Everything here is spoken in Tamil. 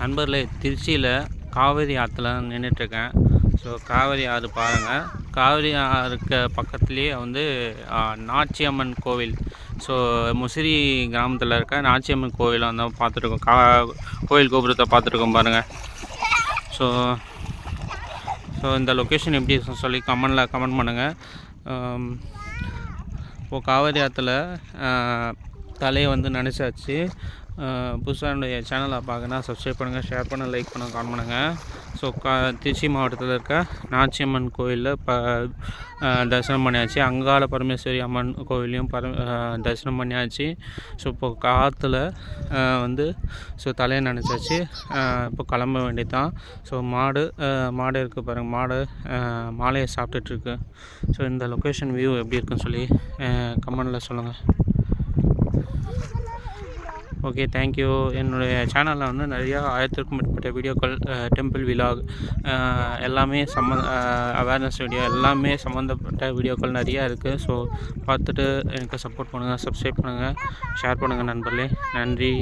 நண்பர்களே, திருச்சியில் காவேரி ஆற்றுல நின்றுட்டுருக்கேன். ஸோ காவேரி ஆறு பாருங்கள். காவேரி ஆறுக்கு பக்கத்துலேயே வந்து நாச்சியம்மன் கோவில். ஸோ முசிறி கிராமத்தில் இருக்க நாச்சியம்மன் கோவிலை வந்து பார்த்துருக்கோம். கோவில் கோபுரத்தை பார்த்துருக்கோம் பாருங்கள். ஸோ இந்த லொக்கேஷன் எப்படி இருக்குன்னு சொல்லி கமெண்ட் பண்ணுங்கள். இப்போது காவேரி ஆற்றுல தலையை வந்து நினச்சாச்சு. புதுசாக என்னுடைய சேனலை பார்க்கணுன்னா சப்ஸ்கிரைப் பண்ணுங்கள், ஷேர் பண்ணுங்கள், லைக் பண்ணுங்கள், கமெண்ட் பண்ணுங்கள். ஸோ திருச்சி மாவட்டத்தில் இருக்க நாச்சியம்மன் கோயிலில் தரிசனம் பண்ணியாச்சு. அங்காள பரமேஸ்வரி அம்மன் கோவிலையும் தரிசனம் பண்ணியாச்சு. ஸோ இப்போது காற்றுல வந்து தலையை நினச்சாச்சு. இப்போ கிளம்ப வேண்டியதான். ஸோ மாடு இருக்குது பாருங்கள். மாடு மாலையை சாப்பிட்டுட்ருக்கு. ஸோ இந்த லொக்கேஷன் வியூ எப்படி இருக்குன்னு சொல்லி கமெண்டில் சொல்லுங்கள். Okay, thank you. என்னுடைய சேனலில் வந்து நிறையா 1000க்கும் மேற்பட்ட வீடியோக்கள், டெம்பிள் விலாக் எல்லாமே அவேர்னஸ் வீடியோ எல்லாமே சம்மந்தப்பட்ட வீடியோக்கள் நிறையா இருக்குது. ஸோ பார்த்துட்டு எனக்கு சப்போர்ட் பண்ணுங்கள், சப்ஸ்கிரைப் பண்ணுங்கள், ஷேர் பண்ணுங்கள் நண்பர்களே. நன்றி.